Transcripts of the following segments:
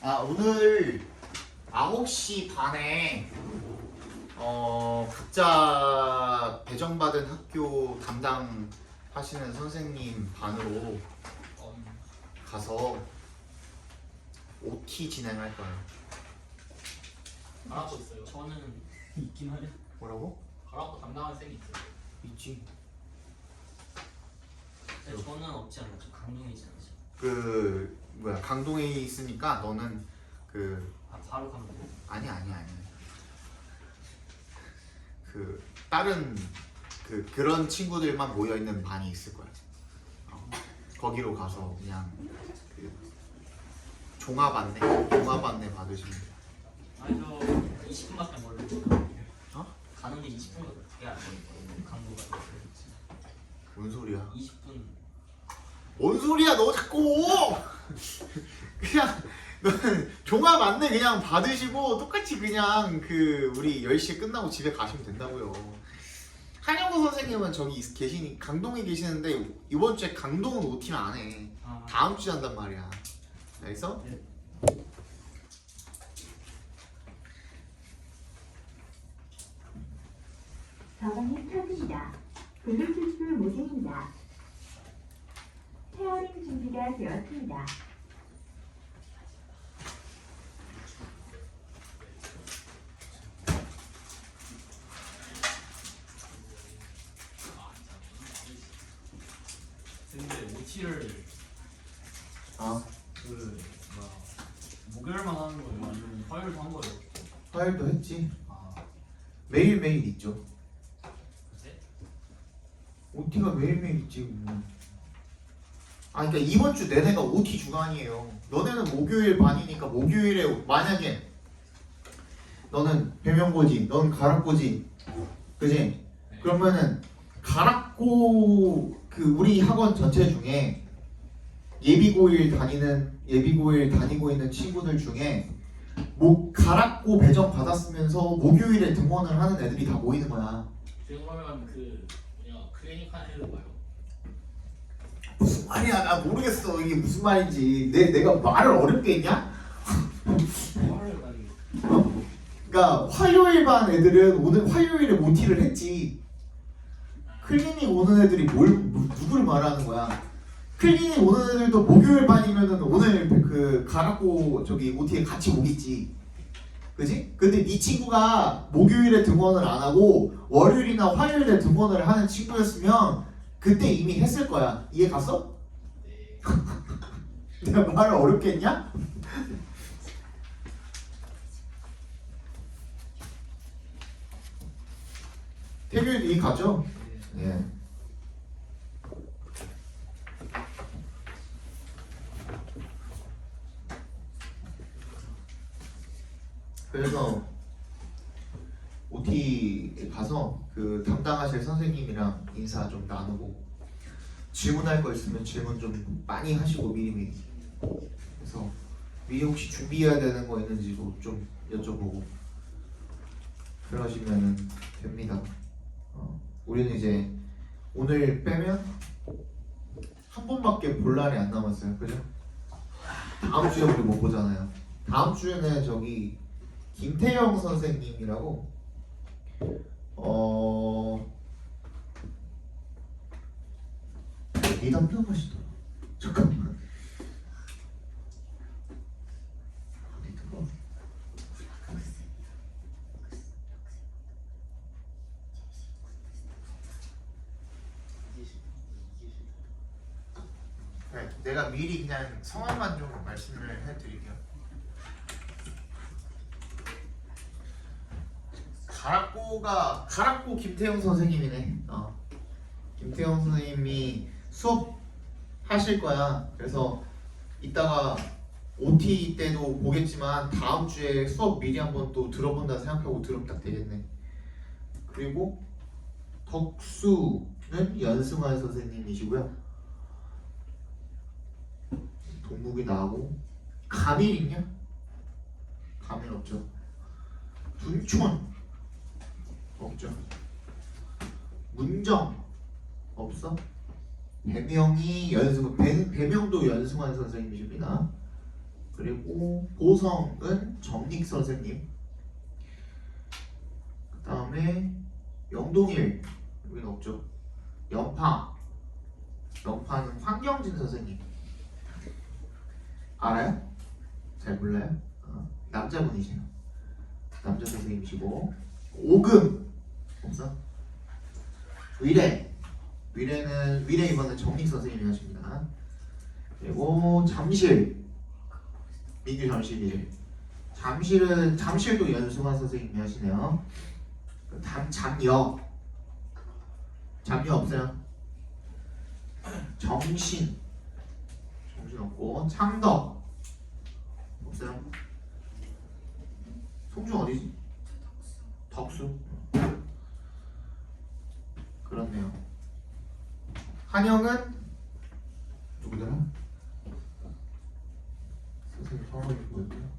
오늘 9시 반에 각자 배정받은 학교 담당하시는 선생님 반으로 가서 OT 진행할 거예요. 가라고 있어요. 저는 있긴 하냐? 뭐라고? 가라고 담당한 쌤이 있어요. 있지. 근데 저는 없지 않아요. 저 강릉에 있지 않으죠. 강동에 있으니까 너는 바로 강릉? 아니. 다른 그런 친구들만 모여 있는 반이 있을 거야. 거기로 가서 그냥 종합 안내 받으시면 돼요. 아니 저 20분밖에 안 걸려요. 가는 게 20분밖에 안 걸리거든요. 강도가. 뭔 소리야? 20분. 뭔 소리야 너 자꾸! 그냥 너는 종합 안내 그냥 받으시고 똑같이 그냥 우리 10시에 끝나고 집에 가시면 된다고요. 한영구 선생님은 저기 강동에 계시는데 이번 주에 강동은 OT는 안 해. 다음 주에 한단 말이야. 알겠어? 네. 저번이 켜집니다. 블루투스 모드입니다. 페어링 준비가 되었습니다. 근데 OT를 아, 목요일만 하는 거예요? 아니면 화요일도 한 거예요? 화요일도 했지. 매일매일 있죠. 그치? OT가 매일매일 있지. 그러니까 이번 주 내내가 OT 주간이에요. 너네는 목요일 반이니까 목요일에 만약에 너는 배명고지, 넌 가락고지, 그지? 네. 그러면은 가락고 우리 학원 전체 중에 예비고일 다니고 있는 친구들 중에 가락고 배정 받았으면서 목요일에 등원을 하는 애들이 다 모이는 거야. 그러면 클리닉한 애들 봐요? 무슨 말이야? 나 모르겠어. 이게 무슨 말인지. 내가 말을 어렵게 했냐? 화요일 날이 그러니까 화요일 반 애들은 오늘 화요일에 OT를 했지. 클리닉 오는 애들이 누구를 말하는 거야? 클리닉 오는 애들도 목요일 반이면은 오늘 가락고 OT에 같이 오겠지. 그지? 근데 네 친구가 목요일에 등원을 안 하고 월요일이나 화요일에 등원을 하는 친구였으면 그때 이미 했을 거야. 이해 갔어? 네. 내가 말을 어렵게 했냐? 태교에도 이해 가죠? 예. 그래서 OT에 가서 담당하실 선생님이랑 인사 좀 나누고 질문할 거 있으면 질문 좀 많이 하시고 미리미리. 그래서 미리 혹시 준비해야 되는 거 있는지도 좀 여쭤보고 그러시면 됩니다. 우리는 이제 오늘 빼면 한 번밖에 볼 날이 안 남았어요. 그죠? 다음 주에 우리 못 보잖아요. 다음 주에는 김태영 선생님이라고 네 담당하시더라. 잠깐만. 어디더라? 네, 내가 미리 그냥 성함만 좀 말씀을 해드릴게요. 가락고 김태형 선생님이네. 김태형 선생님이 수업 하실 거야. 그래서 이따가 OT 때도 보겠지만 다음 주에 수업 미리 한번 또 들어본다 생각하고 들으면 딱 되겠네. 그리고 덕수는 연승환 선생님이시고요. 동묵이 나오고 가밀 있냐? 가밀 없죠. 분촌 없죠. 문정 없어? 배명도 연승환 선생님이십니다. 그리고 보성은 정릭 선생님. 그 다음에 영동일 여기는 없죠. 연파는 황경진 선생님. 알아요? 잘 몰라요? 남자분이세요. 남자 선생님이시고. 오금 없어? 위례 이번에 정릭 선생님이 하십니다. 그리고 잠실 민규 잠실도 연수만 선생님이 하시네요. 잠여 없어요? 정신 없고. 창덕 없어요? 송중 어디지? 덕수. 그렇네요. 한영은 누구더라? 선생님 성함이 뭐였대요?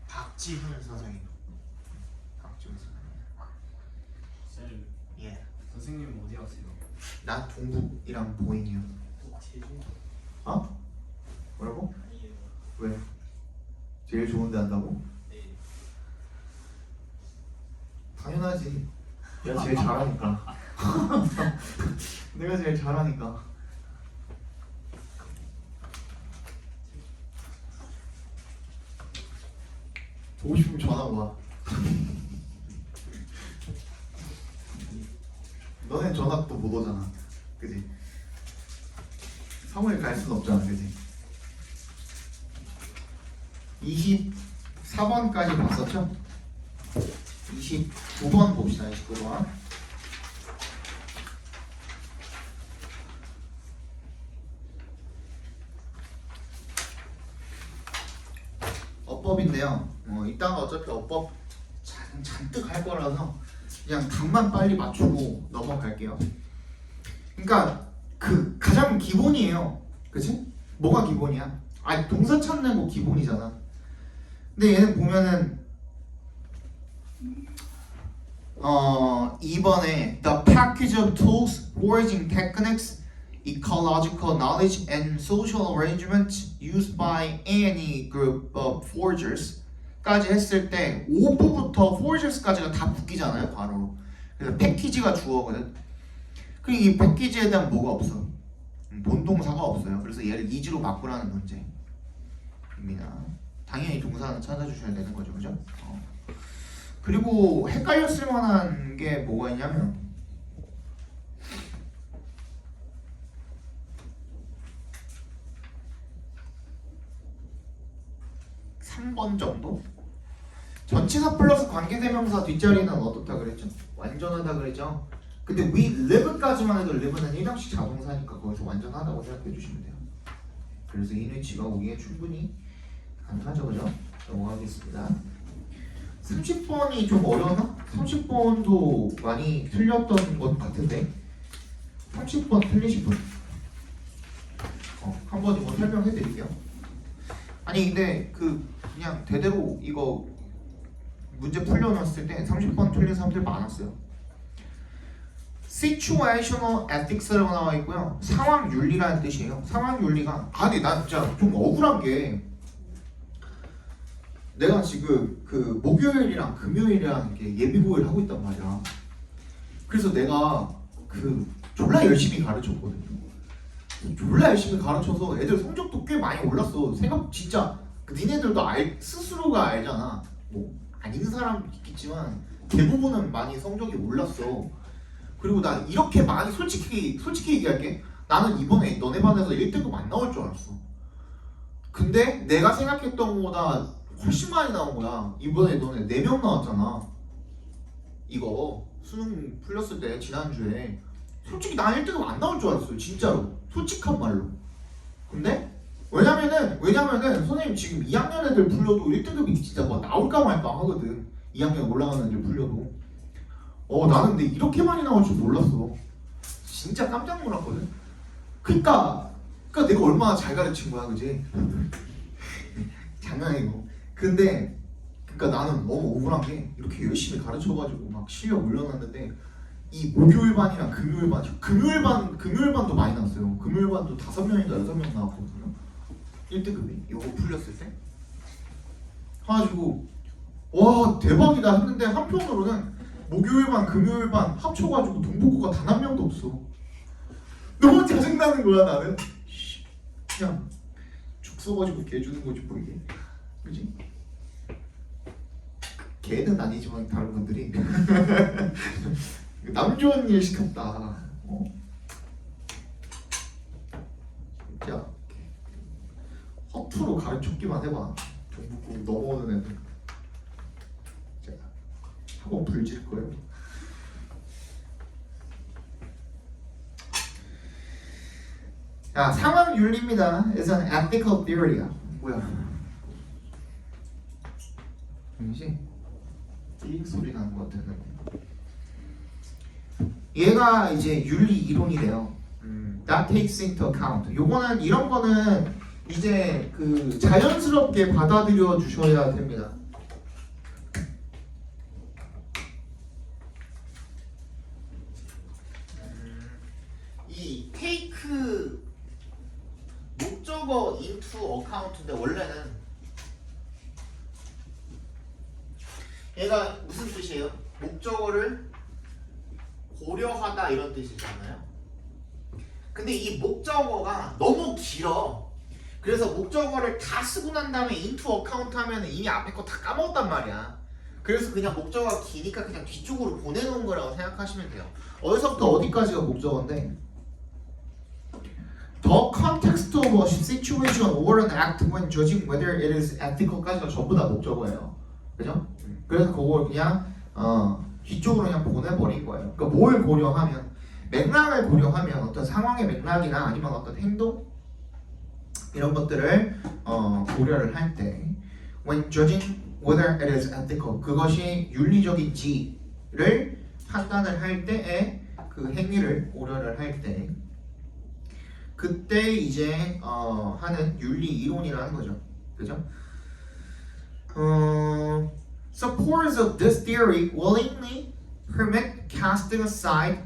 박지훈 선생님. 박지훈 선생님. 쌤, 예. 선생님 어디 가세요? 난 동국이랑 보인이요. 제주? 어? 뭐라고? 아니에요. 왜? 제일 좋은데 한다고? 네. 당연하지. 내가 제일 잘하니까. 내가 제일 잘하니까. 보고 싶으면 전화 와. 너네 전화 또 못 오잖아. 그지? 사무엘 갈 수는 없잖아. 그지? 24번까지 봤었죠? 29번 봅시다. 29번. 어법인데요. 이따가 어차피 어법 잔뜩 할 거라서 그냥 답만 빨리 맞추고 넘어갈게요. 그러니까 그 가장 기본이에요. 그치? 뭐가 기본이야? 아니 동사 찾는 거 기본이잖아. 근데 얘는 보면은 2번에 The package of tools, foraging techniques, ecological knowledge, and social arrangements used by any group of foragers 까지 했을 때 5부부터 foragers까지가 다 붙기잖아요. 바로. 그래서 패키지가 주어거든. 그리고 이 패키지에 대한 뭐가 없어? 본동사가 없어요. 그래서 얘를 is로 바꾸라는 문제입니다. 당연히 동사는 찾아주셔야 되는 거죠. 그죠? 그리고 헷갈렸을 만한 게 뭐가 있냐면 3번 정도? 전치사 플러스 관계대명사 뒷자리는 어떻다 그랬죠? 완전하다 그랬죠? 근데 we live까지만 해도 live는 1형식 자동사니까 거기서 완전하다고 생각해 주시면 돼요. 그래서 인위치가 오기에 충분히 가능하죠. 그죠? 넘어가겠습니다. 30번이 좀 어려웠나? 30번도 많이 틀렸던 것 같은데 30번 틀리신 분? 한번 이거 설명해 드릴게요. 아니 근데 그냥 대대로 이거 문제 풀려놨을 때 30번 틀린 사람들 많았어요. Situational ethics라고 나와 있고요. 상황 윤리라는 뜻이에요. 상황 윤리가 아니 난 진짜 좀 억울한 게 내가 지금 그 목요일이랑 금요일이랑 이렇게 예비고일 하고 있단 말이야. 그래서 내가 그 졸라 열심히 가르쳤거든요. 졸라 열심히 가르쳐서 애들 성적도 꽤 많이 올랐어. 생각 진짜 니네들도 스스로가 알잖아. 뭐 아닌 사람 있겠지만 대부분은 많이 성적이 올랐어. 그리고 나 이렇게 많이 솔직히 얘기할게. 나는 이번에 너네 반에서 1등급 안 나올 줄 알았어. 근데 내가 생각했던 것보다 훨씬 많이 나온 거야. 이번에 너네 4명 나왔잖아. 이거 수능 풀렸을 때 지난주에 솔직히 난 1등급 안 나올 줄 알았어요. 진짜로. 솔직한 말로. 근데 왜냐면은 선생님 지금 2학년 애들 불러도 1등급이 진짜 뭐 나올까 말까 하거든. 2학년 올라가는 애들 풀려도. 나는 근데 이렇게 많이 나올 줄 몰랐어. 진짜 깜짝 놀랐거든. 그러니까 내가 얼마나 잘 가르친 거야, 그지? 장난이고. 근데 그러니까 나는 너무 억울한 게 이렇게 열심히 가르쳐가지고 막 실력 올려놨는데 이 목요일반이랑 금요일반도 많이 나왔어요. 금요일반도 5명인가 6명 나왔거든요. 1등급이 이거 풀렸을 때. 해가지고 와 대박이다 했는데 한편으로는 목요일반 금요일반 합쳐가지고 동복구가 단 한 명도 없어. 너무 짜증나는 거야 나는. 그냥 죽 써가지고 개 주는 거지 뭐 이게, 그지? 개는 아니지만 다른 분들이 남 좋은 일 시켰다. 진짜 허투루 가르쳤기만 해봐. 동북구 넘어오는 애들 제가 학원 불질 거예요. 자, 상황 윤리입니다. It's an ethical theory야. 뭐야? 뭐지? 띵 소리 나는 것 같은데. 얘가 이제 윤리 이론이래요. That takes into account. 요거는 이런 거는 이제 그 자연스럽게 받아들여 주셔야 됩니다. 이 take 목적어 into account인데 원래는 얘가 무슨 뜻이에요? 목적어를 고려하다 이런 뜻이잖아요. 근데 이 목적어가 너무 길어. 그래서 목적어를 다 쓰고 난 다음에 into account 하면 이미 앞에 거 다 까먹었단 말이야. 그래서 그냥 목적어가 기니까 그냥 뒤쪽으로 보내놓은 거라고 생각하시면 돼요. 어디서부터 어디까지가 목적어인데 The context of a situation or an act when judging whether it is ethical까지가 전부 다 목적어예요. 그죠? 그래서 그걸 그냥 뒤쪽으로 그냥 보내버린 거예요. 그러니까 뭘 고려하면 맥락을 고려하면 어떤 상황의 맥락이나 아니면 어떤 행동 이런 것들을 고려를 할 때 when judging whether it is ethical 그것이 윤리적인지를 판단을 할 때에 그 행위를 고려를 할 때 그때 이제 하는 윤리 이론이라는 거죠. 그죠? Supporters of this theory willingly permit casting aside.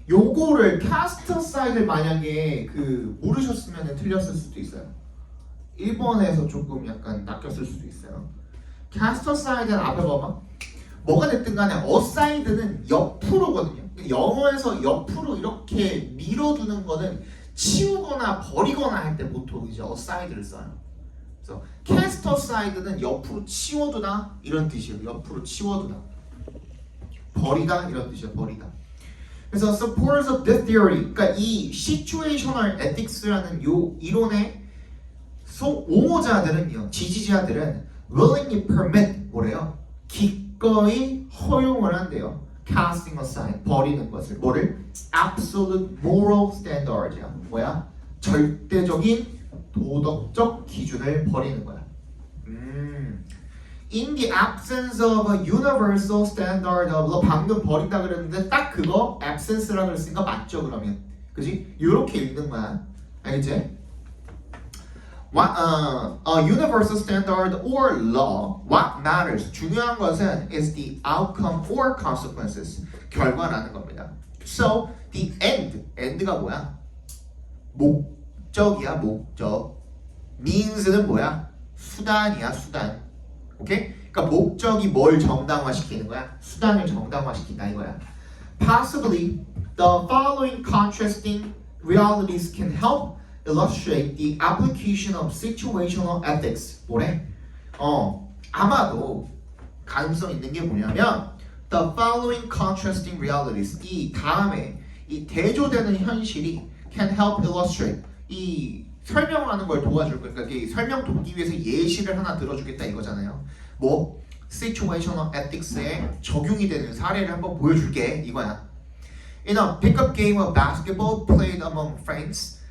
요거를 cast aside를 만약에 그 모르셨으면 틀렸을 수도 있어요. 1번에서 조금 약간 낚였을 수도 있어요. cast aside는 앞에 봐봐. 뭐가 됐든 간에 aside는 옆으로거든요. 영어에서 옆으로 이렇게 밀어두는 거는 치우거나 버리거나 할 때 보통 이제 aside를 써요. 그래서 cast aside는 옆으로 치워두다 이런 뜻이에요. 옆으로 치워두다. 버리다 이런 뜻이에요. 버리다. 그래서 supporters of this theory, 그러니까 이 situational ethics라는 요 이론의 옹호자들은요, 지지자들은 willingly permit 뭐래요? 기꺼이 허용을 한대요. casting aside, 버리는 것을. 뭐를? absolute moral standards야. 뭐야? 절대적인 도덕적 기준을 버리는 거야. In the absence of a universal standard of law. 방금 버린다 그랬는데 딱 그거 absence라고 그랬으니까 맞죠 그러면. 그지? 요렇게 읽는 거야. 알겠지? A universal standard or law. What matters. 중요한 것은 is the outcome or consequences. 결과라는 겁니다. So the end가 뭐야? 목적이야 목적. means는 뭐야? 수단이야 수단. 오케이? 그러니까 목적이 뭘 정당화시키는 거야? 수단을 정당화시킨다 이거야. Possibly the following contrasting realities can help illustrate the application of situational ethics. 뭐래? 아마도 가능성 있는 게 뭐냐면 the following contrasting realities. 이 다음에 이 대조되는 현실이 can help illustrate. 이 설명하는 걸 도와줄 거니까 그러니까 설명 돕기 위해서 예시를 하나 들어주겠다 이거잖아요. 뭐 situational ethics에 적용이 되는 사례를 한번 보여줄게 이거야. In a pickup game of basketball played among friends,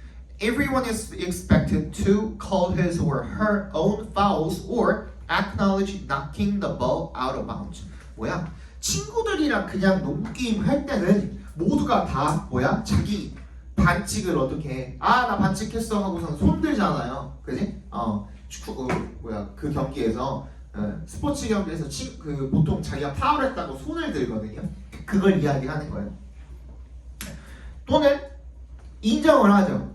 everyone is expected to call his or her own fouls or acknowledge knocking the ball out of bounds. 뭐야? 친구들이랑 그냥 농구 게임 할 때는 모두가 다 뭐야? 자기 반칙을 어떻게 해? 아, 나 반칙했어 하고선 손 들잖아요. 그지? 축구 뭐야? 그 경기에서 스포츠 경기에서 보통 자기가 파울했다고 손을 들거든요. 그걸 이야기하는 거예요. 또는 인정을 하죠.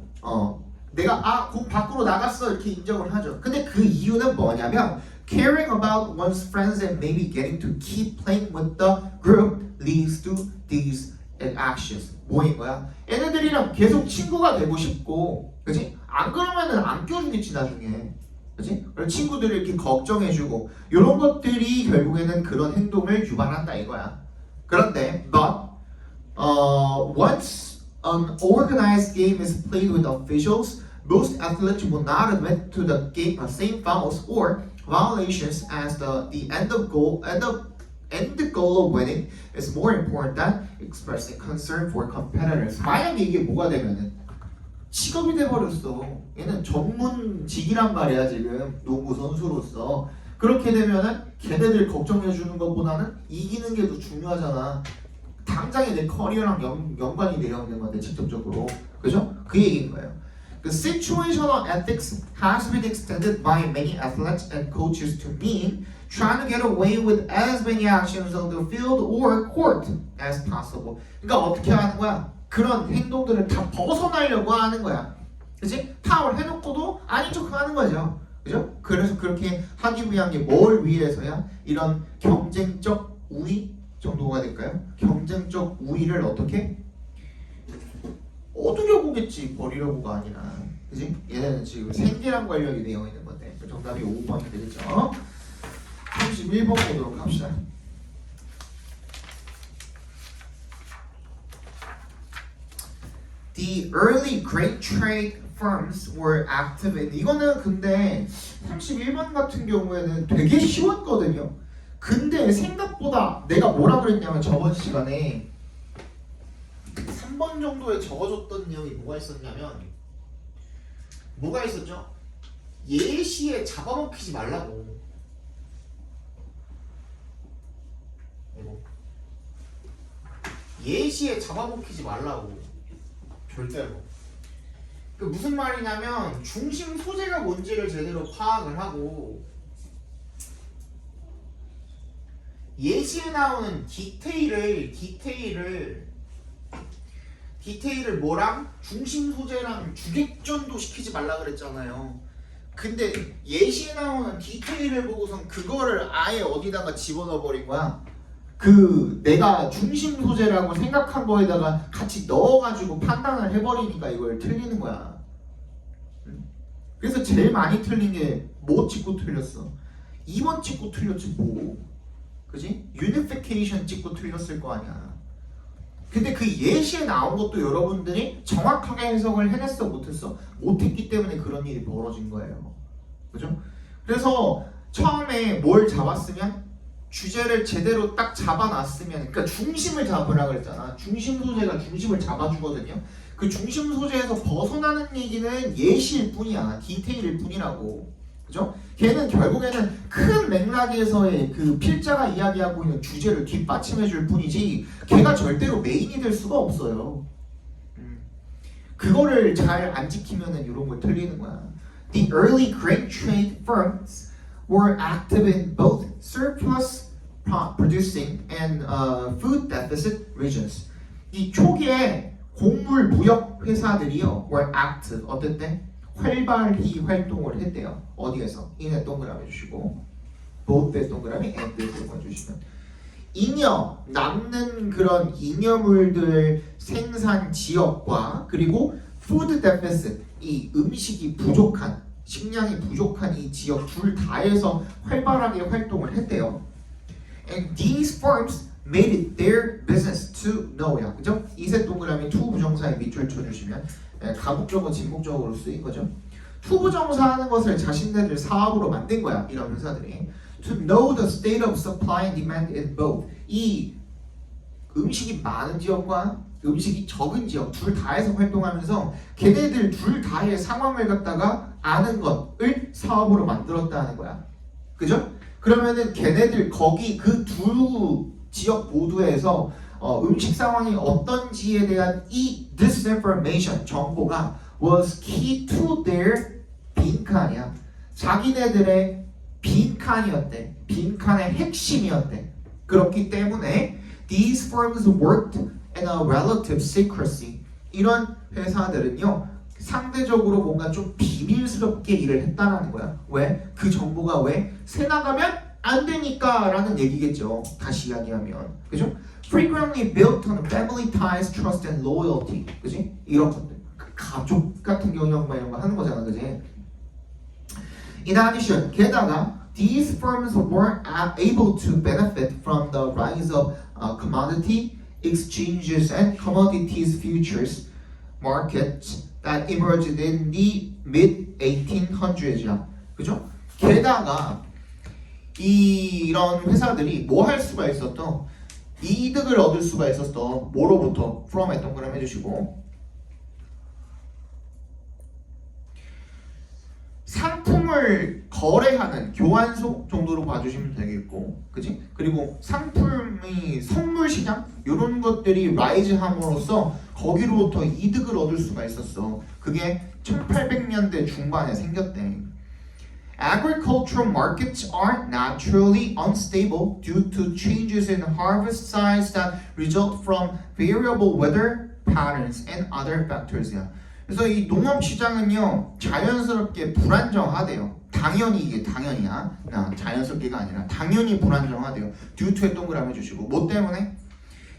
내가 공 밖으로 나갔어 이렇게 인정을 하죠. 근데 그 이유는 뭐냐면 caring about one's friends and maybe getting to keep playing with the group leads to these actions. 뭐인 거야? 얘네들이랑 계속 친구가 되고 싶고, 그렇지? 안 그러면은 안 껴주겠지 나중에, 그렇지? 그리고 친구들을 이렇게 걱정해주고 이런 것들이 결국에는 그런 행동을 유발한다 이거야. 그런데 but once an organized game is played with officials, most athletes will not admit to the game same fouls or violations as the end goal of winning is more important than expressing concern for competitors. 만약에 이게 뭐가 되면은 직업이 돼버렸어. 얘는 전문직이란 말이야 지금 농구 선수로서. 그렇게 되면은 걔네들 걱정해주는 것보다는 이기는 게 더 중요하잖아. 당장에 내 커리어랑 연관이 되어 있는 건데 직접적으로, 그죠? 그 얘기인 거예요. The situational ethics has been extended by many athletes and coaches to mean trying to get away with as many actions on the field or court as possible. 그러니까 어떻게 하는 거야? 그런 행동들을 다 벗어나려고 하는 거야. 그치? 파울 해놓고도 아닌 척 하는 거죠. 그죠? 그래서 그렇게 하기 위한 게 뭘 위해서야? 이런 경쟁적 우위 정도가 될까요? 경쟁적 우위를 어떻게? 얻으려고겠지, 버리려고가 아니라. 그치? 얘는 지금 생계랑 관련이 되어 있는 건데 정답이 5번이 되겠죠? 31번 보도록 합시다. The early grain trade firms were active in 이거는 근데 31번 같은 경우에는 되게 쉬웠거든요. 근데 생각보다 내가 뭐라 그랬냐면 저번 시간에 3번 정도에 적어줬던 내용이 뭐가 있었냐면 뭐가 있었죠? 예시에 잡아먹히지 말라고. 예시에 잡아먹히지 말라고. 절대로. 그 무슨 말이냐면 중심 소재가 뭔지를 제대로 파악을 하고 예시에 나오는 디테일을 뭐랑 중심 소재랑 주객전도 시키지 말라 그랬잖아요. 근데 예시에 나오는 디테일을 보고선 그거를 아예 어디다가 집어넣어 버린 거야. 그 내가 중심 소재라고 생각한 거에다가 같이 넣어가지고 판단을 해버리니까 이걸 틀리는 거야. 그래서 제일 많이 틀린 게 뭐 찍고 틀렸어? 2번 찍고 틀렸지 뭐. 그지? 유니피케이션 찍고 틀렸을 거 아니야. 근데 그 예시에 나온 것도 여러분들이 정확하게 해석을 해냈어 못했어? 못했기 때문에 그런 일이 벌어진 거예요. 그죠? 그래서 처음에 뭘 잡았으면 주제를 제대로 딱 잡아놨으면, 그러니까 중심을 잡으라 그랬잖아. 중심 소재가 중심을 잡아주거든요. 그 중심 소재에서 벗어나는 얘기는 예시일 뿐이야. 디테일일 뿐이라고. 그죠? 걔는 결국에는 큰 맥락에서의 그 필자가 이야기하고 있는 주제를 뒷받침해줄 뿐이지 걔가 절대로 메인이 될 수가 없어요. 그거를 잘 안 지키면은 이런 걸 틀리는 거야. The early grain trade firms were active in both surplus producing and food deficit regions. 이 초기에 곡물 무역 회사들이요 were active. 어땠대? 활발히 활동을 했대요. 어디에서? 인에 동그라미 주시고 both에 동그라미 and에 동그라미 주시면 잉여, 남는 그런 잉여물들 생산 지역과 그리고 food deficit, 이 음식이 부족한, 식량이 부족한 이 지역 둘 다에서 활발하게 활동을 했대요. And these firms made it their business to know야. 그죠? 이세 동그라미 to 부정사에 밑줄 쳐주시면 가급적으로 진목적으로 쓰인 거죠. to 부정사하는 것을 자신네들 사업으로 만든 거야. 이런 회사들이. To know the state of supply and demand in both. 이 음식이 많은 지역과 음식이 적은 지역 둘 다에서 활동하면서 걔네들 둘 다의 상황을 갖다가 아는 것을 사업으로 만들었다는 거야. 그죠? 그러면은 걔네들 거기 그 두 지역 모두에서 음식 상황이 어떤지에 대한 이 disinformation 정보가 was key to their 빈칸이야. 자기네들의 빈칸이었대. 빈칸의 핵심이었대. 그렇기 때문에 these firms worked in a relative secrecy. 이런 회사들은요 상대적으로 뭔가 좀 비밀스럽게 일을 했다라는 거야. 왜? 그 정보가 왜? 새 나가면 안 되니까 라는 얘기겠죠. 다시 이야기하면 그죠? Frequently built on family ties, trust and loyalty. 그지? 이런 것들 가족 같은 경우는 이런 거 하는 거잖아. 그지? In addition, 게다가 these firms were able to benefit from the rise of commodity exchanges and commodities futures markets that emerged in the mid-1800s. 그죠? 게다가 이런 회사들이 뭐 할 수가 있었던 이득을 얻을 수가 있었던 뭐로부터 from에 동그라미 해주시고 상품을 거래하는 교환소 정도로 봐주시면 되겠고, 그지? 그리고 상품이 선물 시장 이런 것들이 라이즈 함으로써 거기로부터 이득을 얻을 수가 있었어. 그게 1800년대 중반에 생겼대. Agricultural markets are naturally unstable due to changes in harvest size that result from variable weather patterns and other factors야. 그래서 이 농업 시장은요 자연스럽게 불안정하대요. 당연히 이게 당연이야. 자연스럽게가 아니라 당연히 불안정하대요. due to에 동그라미 주시고 뭐 때문에?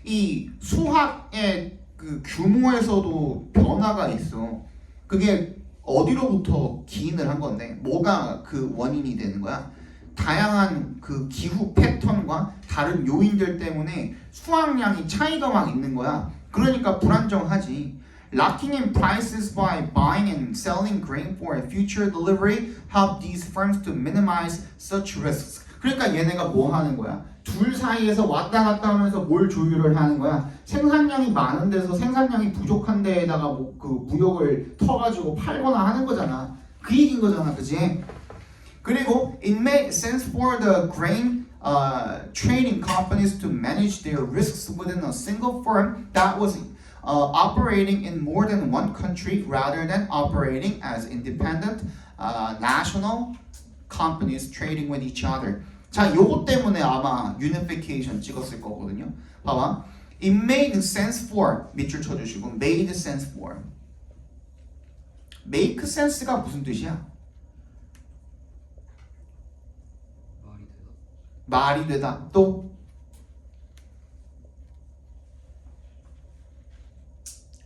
이 수확의 그 규모에서도 변화가 있어. 그게 어디로부터 기인을 한 건데 뭐가 그 원인이 되는 거야? 다양한 그 기후 패턴과 다른 요인들 때문에 수확량이 차이가 막 있는 거야. 그러니까 불안정하지. Locking in prices by buying and selling grain for a future delivery help these firms to minimize such risks. 그러니까 얘네가 뭐 하는 거야? 둘 사이에서 왔다 갔다 하면서 뭘 조율을 하는 거야? 생산량이 많은 데서 생산량이 부족한 데에다가 뭐 그 무역을 터가지고 팔거나 하는 거잖아. 그 얘기인 거잖아, 그지? 그리고 it made sense for the grain trading companies to manage their risks within a single firm that was operating in more than one country rather than operating as independent national companies trading with each other. 자, 요거 때문에 아마 unification 찍었을 거거든요. 봐봐. It made sense for 밑줄 쳐주시고 made sense for make sense가 무슨 뜻이야? 말이 되다. 또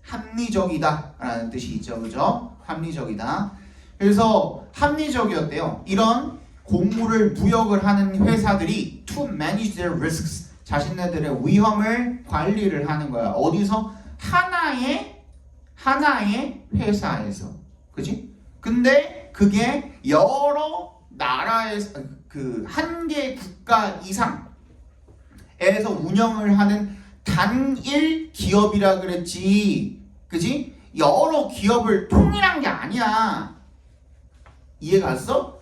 합리적이다 라는 뜻이 있죠. 그죠? 합리적이다. 그래서 합리적이었대요. 이런 곡물을 무역을 하는 회사들이 to manage their risks 자신네들의 위험을 관리를 하는 거야. 어디서? 하나의 회사에서. 그지? 근데 그게 여러 나라에서 그 한 개 국가 이상에서 운영을 하는 단일 기업이라 그랬지. 그지? 여러 기업을 통일한 게 아니야. 이해 갔어?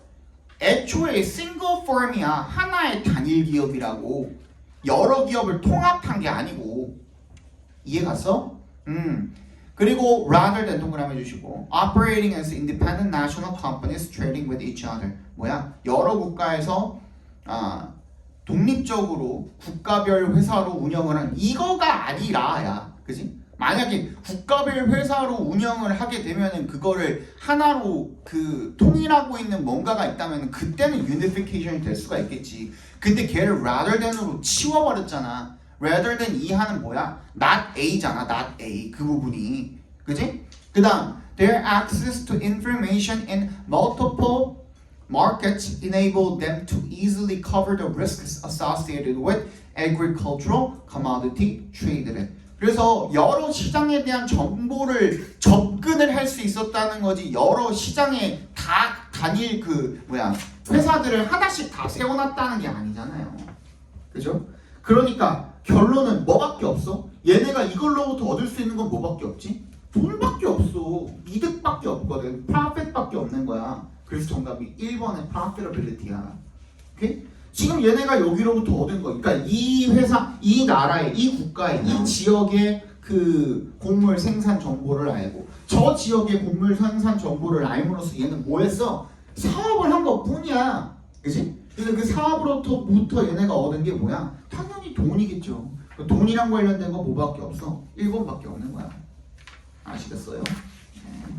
애초에 싱글 펌이야. 하나의 단일 기업이라고. 여러 기업을 통합한 게 아니고. 이해 갔어? 그리고 rather than 동그라미 해주시고 operating as independent national companies trading with each other. 뭐야? 여러 국가에서 독립적으로 국가별 회사로 운영을 한 이거가 아니라야. 그지? 만약에 국가별 회사로 운영을 하게 되면은 그거를 하나로 그 통일하고 있는 뭔가가 있다면 그때는 유니피케이션이 될 수가 있겠지. 근데 걔를 rather than으로 치워버렸잖아. rather than 이하는 뭐야? not A잖아. not A 그 부분이. 그지? 그 다음 their access to information in multiple markets enable them to easily cover the risks associated with agricultural commodity trade. 그래서 여러 시장에 대한 정보를 접근을 할 수 있었다는 거지. 여러 시장에 다 단일 회사들을 하나씩 다 세워놨다는 게 아니잖아요. 그죠? 그러니까 결론은 뭐밖에 없어? 얘네가 이걸로부터 얻을 수 있는 건 뭐밖에 없지? 돈밖에 없어. 이득밖에 없거든. profit밖에 없는 거야. 그래서 정답이 1번의 profitability야. 오케이? 지금 얘네가 여기로부터 얻은 거, 그러니까 이 회사, 이 나라의, 이 국가의, 이 지역의 그 곡물 생산 정보를 알고 저 지역의 곡물 생산 정보를 알므로써 얘는 뭐 했어? 사업을 한 것뿐이야. 그치? 그래서 그 사업으로부터 얘네가 얻은 게 뭐야? 당연히 돈이겠죠. 돈이랑 관련된 거 뭐밖에 없어? 1번밖에 없는 거야. 아시겠어요? 네.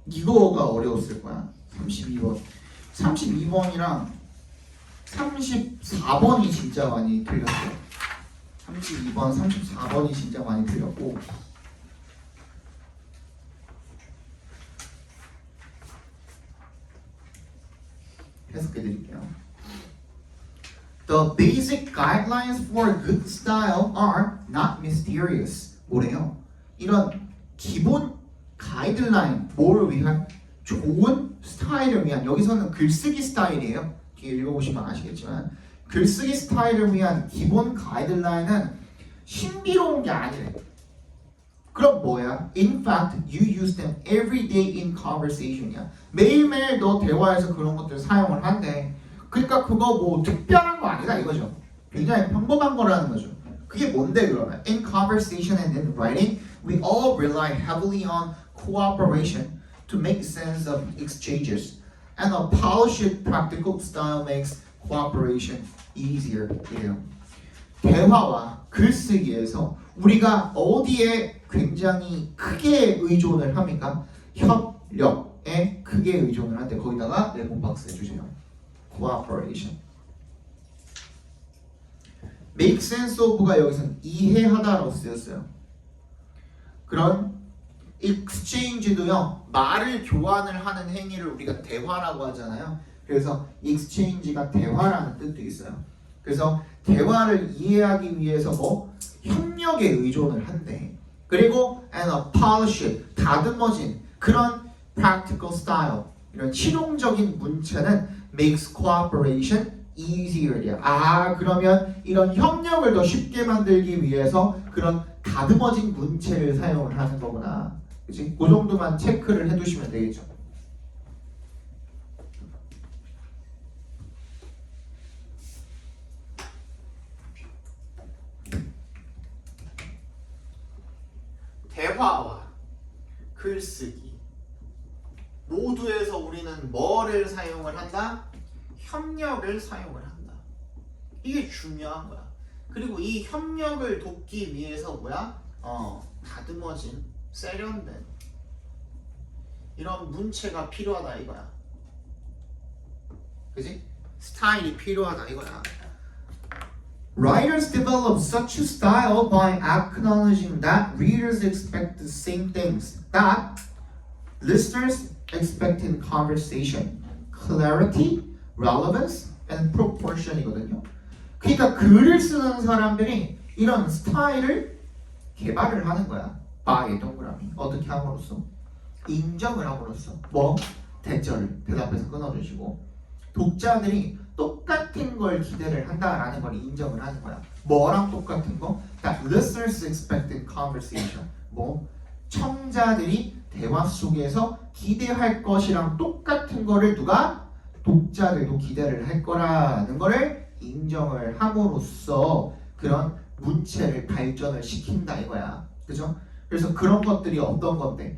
이거가 어려웠을 거야. 32번. 32번이랑 34번이 진짜 많이 틀렸어. 32번, 34번이 진짜 많이 틀렸고 해석해 드릴게요. The basic guidelines for good style are not mysterious. 뭐래요? 이런 기본 가이드라인, 뭐를 위한? 좋은 스타일을 위한, 여기서는 글쓰기 스타일이에요. 뒤에 읽어보시면 아시겠지만 글쓰기 스타일을 위한 기본 가이드라인은 신비로운 게 아니래. 그럼 뭐야? In fact, you use them every day in conversation이야. 매일매일 너 대화에서 그런 것들 사용을 한대. 그러니까 그거 뭐 특별한 거 아니다 이거죠. 굉장히 평범한 거라는 거죠. 그게 뭔데 그러면? In conversation and in writing, we all rely heavily on cooperation to make sense of exchanges. And a polished practical style makes cooperation easier. 이래요. 대화와 글쓰기에서 우리가 어디에 굉장히 크게 의존을 합니까? 협력에 크게 의존을 한데 거기다가 레몬 박스 해주세요. Cooperation. Make sense of가 여기서는 이해하다로 쓰였어요. 그런 exchange도요, 말을 교환을 하는 행위를 우리가 대화라고 하잖아요. 그래서 exchange가 대화라는 뜻도 있어요. 그래서 대화를 이해하기 위해서 뭐 협력에 의존을 한대. 그리고 and a polished, 다듬어진 그런 practical style, 이런 실용적인 문체는 makes cooperation easier. 아, 그러면 이런 협력을 더 쉽게 만들기 위해서 그런 다듬어진 문체를 사용을 하는 거구나. 그치? 그 정도만 체크를 해두시면 되겠죠. 대화와 글쓰기 모두에서 우리는 뭐를 사용을 한다? 협력을 사용을 한다. 이게 중요한 거야. 그리고 이 협력을 돕기 위해서 뭐야? 다듬어진, 세련된 이런 문체가 필요하다 이거야. 그지? 스타일이 필요하다 이거야. Writers develop such a style by acknowledging that readers expect the same things that listeners expect in conversation. Clarity, relevance, and proportion이거든요. 그러니까 글을 쓰는 사람들이 이런 스타일을 개발을 하는 거야. 바의 동그라미. 어떻게 함으로써? 인정을 함으로써. 뭐? 대절을 대답해서 끊어주시고 독자들이 똑같은 걸 기대를 한다라는 걸 인정을 하는 거야. 뭐랑 똑같은 거? That listeners expect in conversation. 뭐? 청자들이 대화 속에서 기대할 것이랑 똑같은 거를 누가? 독자들도 기대를 할 거라는 거를 인정을 함으로써 그런 문체를 발전을 시킨다 이거야. 그죠? 그래서 그런 것들이 어떤 건데?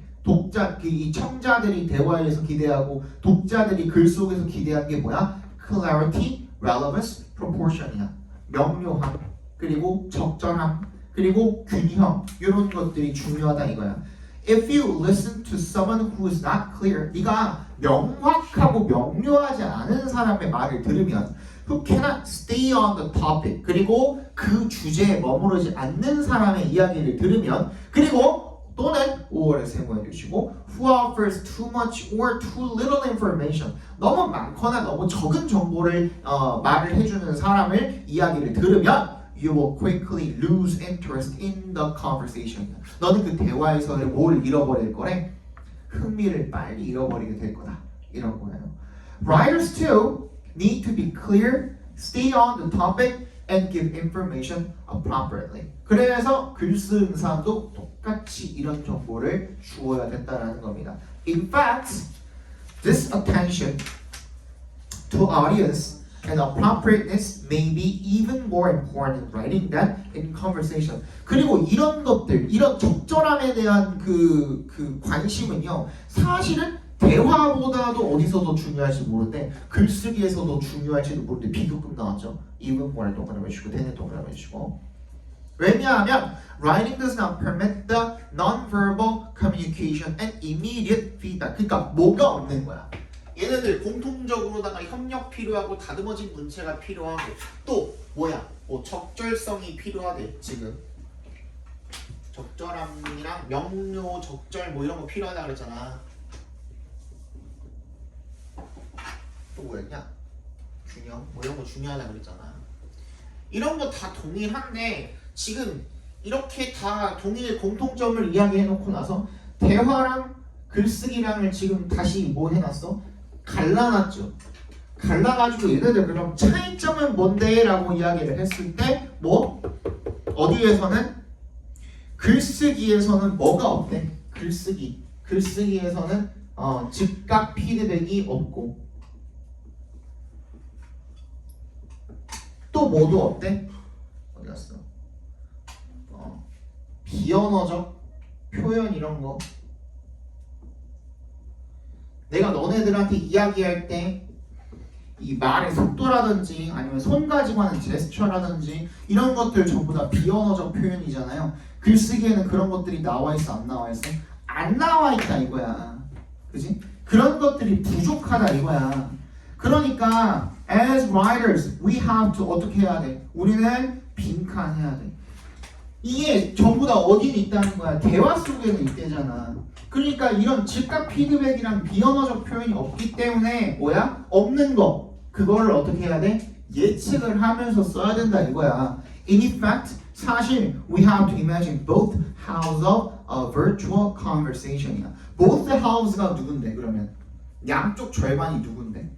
이 청자들이 대화에서 기대하고 독자들이 글 속에서 기대한 게 뭐야? Clarity, relevance, proportion이야. 명료함, 그리고 적절함, 그리고 균형, 이런 것들이 중요하다 이거야. If you listen to someone who is not clear, 네가 명확하고 명료하지 않은 사람의 말을 들으면 who cannot stay on the topic, 그리고 그 주제에 머무르지 않는 사람의 이야기를 들으면, 그리고 또는 5월에 세모해 주시고 who offers too much or too little information, 너무 많거나 너무 적은 정보를 말을 해주는 사람을 이야기를 들으면 you will quickly lose interest in the conversation. 너는 그 대화에서 뭘 잃어버릴 거래? 흥미를 빨리 잃어버리게 될 거다. 이런 거예요. Writers too need to be clear, stay on the topic, and give information appropriately. 그래서 글 쓰는 사람도 똑같이 이런 정보를 주어야 된다는 겁니다. In fact, this attention to audience and appropriateness may be even more important in writing than in conversation. 그리고 이런 것들, 이런 적절함에 대한 그 관심은요, 사실은 대화보다도 어디서 더 중요할지 모르는데 글쓰기에서 더 중요할지도 모르는데 비교급 나왔죠. even more 동그라미 주시고 then 동그라미 주시고. 왜냐하면 writing does not permit the non-verbal communication and immediate feedback. 그러니까 뭐가 없는 거야. 얘네들 공통적으로다가 협력 필요하고 다듬어진 문체가 필요하고 또 뭐야? 뭐 적절성이 필요하대 지금. 적절함이랑 명료, 적절 뭐 이런 거 필요하다 그랬잖아. 또 뭐였냐? 균형 뭐 이런 거 중요하다 그랬잖아. 이런 거 다 동일한데 지금 이렇게 다 동일 공통점을 이야기해놓고 나서 대화랑 글쓰기랑을 지금 다시 뭐 해놨어? 갈라놨죠. 갈라가지고 얘네들 그럼 차이점은 뭔데? 라고 이야기를 했을 때 뭐? 어디에서는? 글쓰기에서는 뭐가 없대? 글쓰기에서는 즉각 피드백이 없고 또 뭐도 없대? 어디 갔어? 비언어적 표현 이런 거 내가 너네들한테 이야기할 때 이 말의 속도라든지 아니면 손 가지고 하는 제스처라든지 이런 것들 전부 다 비언어적 표현이잖아요. 글쓰기에는 그런 것들이 나와 있어 안 나와 있어? 안 나와 있다 이거야. 그지? 그런 것들이 부족하다 이거야. 그러니까 as writers we have to 어떻게 해야 돼? 우리는 빈칸해야 돼. 이게 전부 다 어디는 있다는 거야? 대화 속에는 있대잖아. 그러니까 이런 즉각 피드백이랑 비언어적 표현이 없기 때문에 뭐야? 없는 거 그거를 어떻게 해야 돼? 예측을 하면서 써야 된다 이거야. In effect, 사실 we have to imagine both halves of a virtual conversation이야. Both halves가 누군데 그러면? 양쪽 절반이 누군데?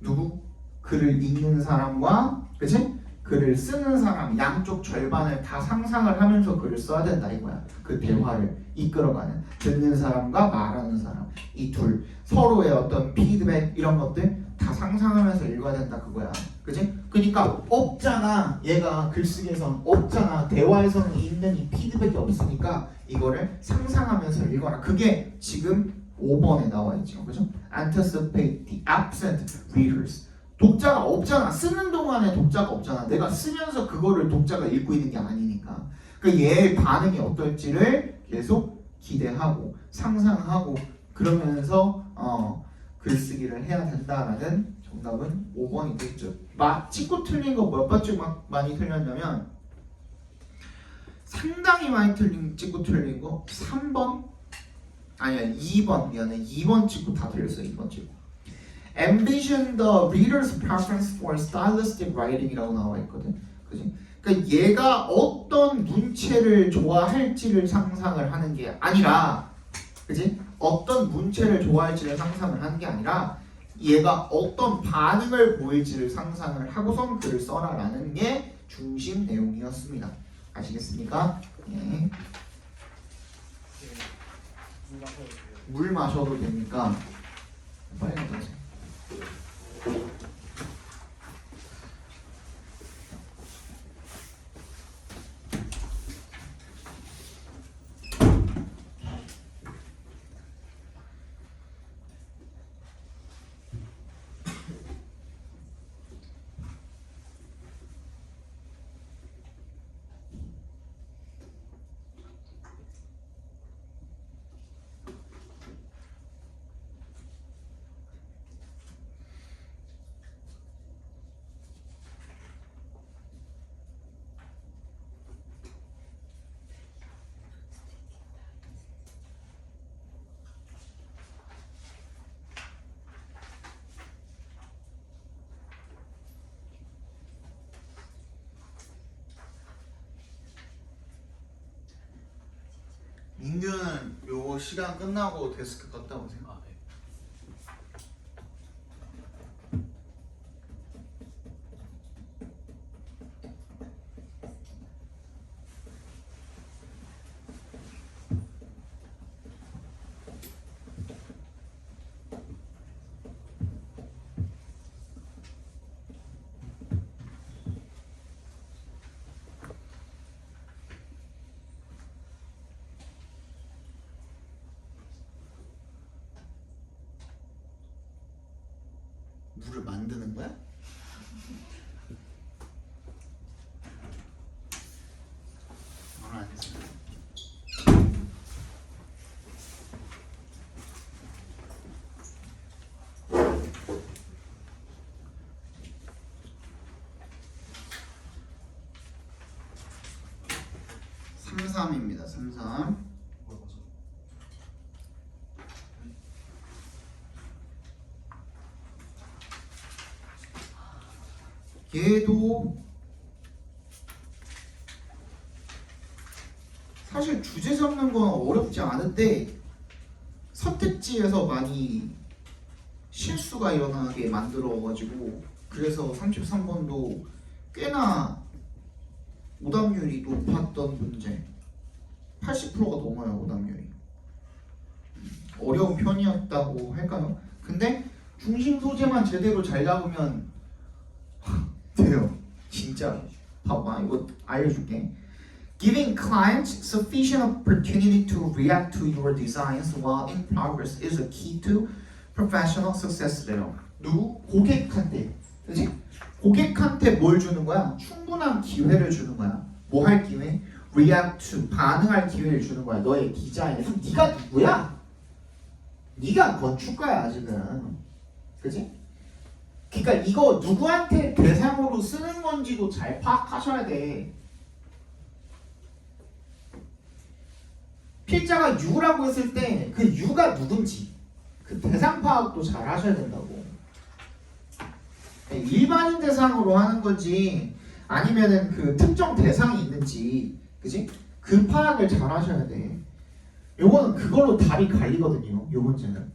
누구? 글을 읽는 사람과 그치? 글을 쓰는 사람 양쪽 절반을 다 상상을 하면서 글을 써야 된다 이거야. 그 대화를 이끌어가는 듣는 사람과 말하는 사람 이 둘 서로의 어떤 피드백 이런 것들 다 상상하면서 읽어야 된다 그거야. 그치? 그러니까 없잖아. 얘가 글쓰기에서는 없잖아. 대화에서는 있는 이 피드백이 없으니까 이거를 상상하면서 읽어라. 그게 지금 5번에 나와 있죠. 그죠? Anticipate the absent readers. 독자가 없잖아. 쓰는 동안에 독자가 없잖아. 내가 쓰면서 그거를 독자가 읽고 있는 게 아니니까. 그러니까 얘의 반응이 어떨지를 계속 기대하고 상상하고 그러면서 글쓰기를 해야 된다라는 정답은 5번이 되겠죠. 찍고 틀린 거 몇 번쯤 많이 틀렸냐면 상당히 많이 찍고 틀린 거 3번 아니야 2번 미안해 2번 찍고 다 틀렸어 2번 찍고 Envision the reader's preference for stylistic writing이라고 나와 있거든. 그지? 그러니까 얘가 어떤 문체를 좋아할지를 상상을 하는 게 아니라, 그지? 어떤 문체를 좋아할지를 상상을 하는 게 아니라, 얘가 어떤 반응을 보일지를 상상을 하고선 글을 써라라는 게 중심 내용이었습니다. 아시겠습니까? 예. 물 마셔도 됩니까? 빨리 가세요. 민규는 요 시간 끝나고 데스크 갔다 오세요. 아, 네. 물을 만드는 거야? 알았어. 삼삼입니다. 삼삼. 얘도 사실 주제 잡는 건 어렵지 않은데 선택지에서 많이 실수가 일어나게 만들어가지고 그래서 33번도 꽤나 오답률이 높았던 문제 80%가 넘어요. 오답률이 어려운 편이었다고 할까요? 근데 중심 소재만 제대로 잘 잡으면 돼요. 진짜 봐봐 이거 알려줄게. Giving clients sufficient opportunity to react to your designs while in progress is a key to professional success래요. 누구? 고객한테. 그치? 고객한테 뭘 주는 거야? 충분한 기회를 주는 거야. 뭐 할 기회? react to, 반응할 기회를 주는 거야. 너의 디자인에. 그럼 네가 누구야? 네가 건축가야 지금. 그치? 그러니까 이거 누구한테 대상으로 쓰는 건지도 잘 파악하셔야 돼. 필자가 U라고 했을 때 그 U가 누군지 그 대상 파악도 잘 하셔야 된다고. 일반인 대상으로 하는 건지 아니면은 그 특정 대상이 있는지, 그지? 그 파악을 잘 하셔야 돼. 요거는 그걸로 답이 갈리거든요. 요 문제는.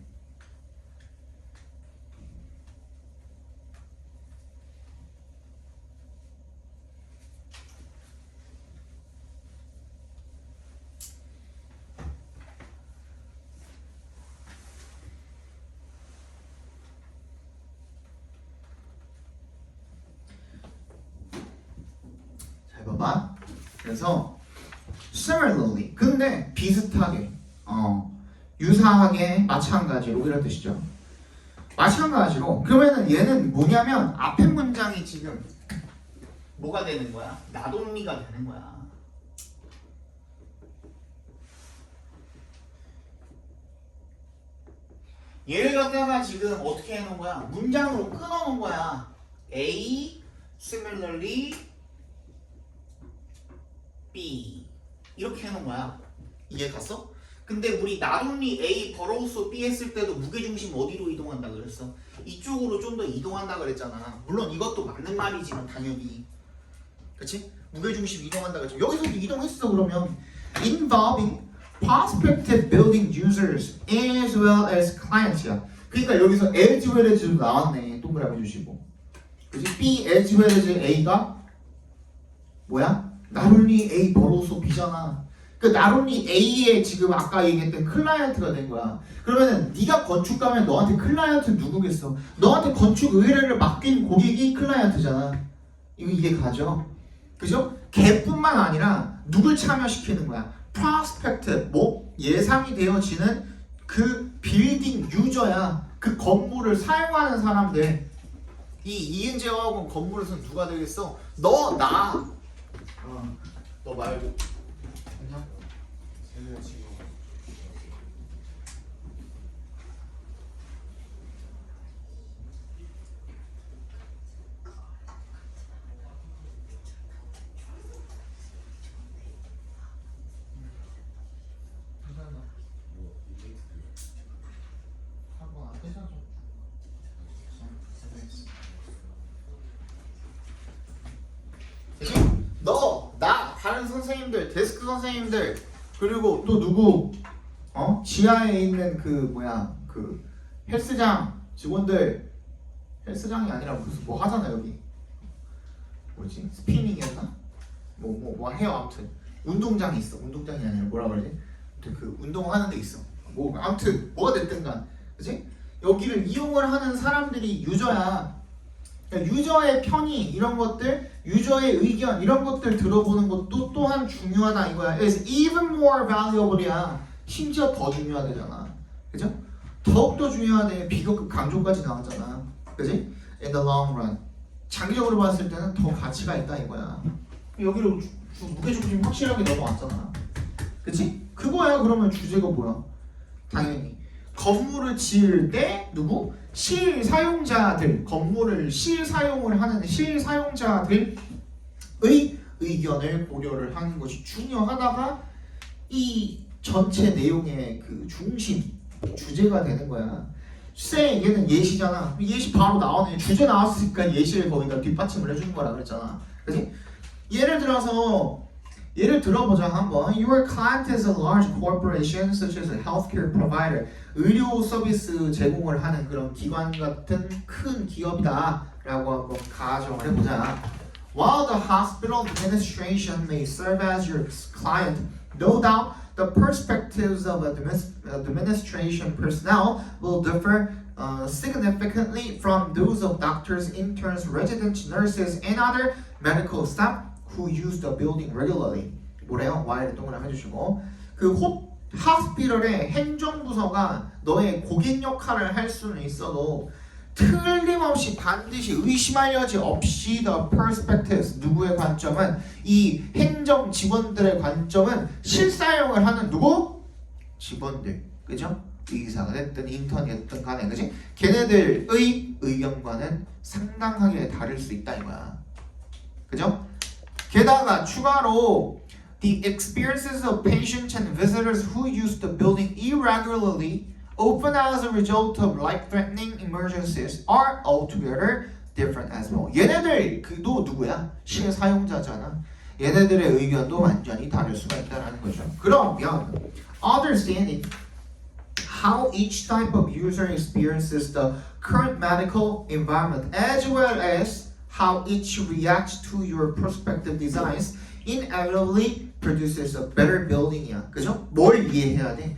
봐봐. 그래서 similarly 근데 비슷하게 유사하게 마찬가지로 이런 뜻이죠. 마찬가지로 그러면은 얘는 뭐냐면 앞에 문장이 지금 뭐가 되는 거야? 나동미가 되는 거야. 얘를 갖다가 지금 어떻게 해놓은 거야? 문장으로 끊어놓은 거야. A similarly B 이렇게 해놓은 거야. 이해 갔어? 근데 우리 나동리 A 버러우스 B 했을 때도 무게중심 어디로 이동한다 그랬어? 이쪽으로 좀 더 이동한다 그랬잖아. 물론 이것도 맞는 말이지만 당연히 그치? 무게중심 이동한다 그랬죠. 여기서도 이동했어. 그러면 involving prospective building users as well as clients야. 그러니까 여기서 as well as도 나왔네. 동그라미 주시고 그치? B as well as A가 뭐야? 나론리 A 버로소 B잖아. 그 나론리 A에 지금 아까 얘기했던 클라이언트가 된 거야. 그러면은 네가 건축가면 너한테 클라이언트 누구겠어? 너한테 건축 의뢰를 맡긴 고객이 클라이언트잖아. 이게 가죠. 그죠? 걔뿐만 아니라 누굴 참여시키는 거야? prospective 뭐 예상이 되어지는 그 빌딩 유저야. 그 건물을 사용하는 사람들. 이 이은재하고 건물에서 누가 되겠어? 너, 나. 너 말고. 괜찮아? 쟤는 지금 괜찮아. 한번 앞에서 좀. 너, 나, 다른 선생님들, 데스크 선생님들, 그리고 또 누구? 지하에 있는 그 뭐야 그 헬스장 직원들. 헬스장이 아니라 무슨 뭐 하잖아 여기. 뭐지? 스피닝이었나? 뭐 해요. 아무튼 운동장이 있어. 운동장이 아니라 뭐라 그러지? 아무튼 그 운동하는 데 있어. 뭐 아무튼 뭐가 됐든간, 그치? 여기를 이용을 하는 사람들이 유저야. 그러니까 유저의 편의 이런 것들, 유저의 의견 이런 것들 들어보는 것도 또한 중요하다 이거야. It's even more valuable이야. 심지어 더 중요하대잖아. 그죠? 더욱더 중요하대. 비교급 강조까지 나왔잖아. 그지? In the long run. 장기적으로 봤을 때는 더 가치가 있다 이거야. 여기로 무게중심 확실하게 넘어왔잖아. 그치? 그거야. 그러면 주제가 뭐야? 당연히 건물을 지을 때 누구? 실사용자들, 건물을 실사용을 하는 실사용자들의 의견을 고려를 하는 것이 중요하다가 이 전체 내용의 그 중심, 주제가 되는 거야. 쎄, 얘는 예시잖아. 예시 바로 나오네. 주제 나왔으니까 예시를 거기다 뒷받침을 해주는 거라 그랬잖아. 그치? 예를 들어보자 한번. Your client is a large corporation such as a healthcare provider. 의료 서비스 제공을 하는 그런 기관 같은 큰 기업이다 라고 한번 가정을 해보자. While the hospital administration may serve as your client, no doubt the perspectives of administration personnel will differ significantly from those of doctors, interns, resident nurses, and other medical staff who use the building regularly. 뭐래요? Y를 동그라미 해주시고 그 하스피럴의 행정부서가 너의 고객 역할을 할 수는 있어도 틀림없이 반드시 의심할 여지 없이 the perspectives 누구의 관점은 이 행정 직원들의 관점은 실사용을 하는 누구? 직원들, 그죠? 의사가 됐든 인턴이 됐든 간에, 그지? 걔네들의 의견과는 상당하게 다를 수 있다 이거야, 그죠? 게다가 추가로 the experiences of patients and visitors who use the building irregularly, often as a result of life-threatening emergencies, are altogether different as well. 얘네들 그도 누구야? 실사용자잖아. 얘네들의 의견도 완전히 다를 수가 있다는 거죠. 그러면 understanding how each type of user experiences the current medical environment as well as how each reacts to your prospective designs inevitably produces a better building이야. 그죠? 뭘 이해해야 돼?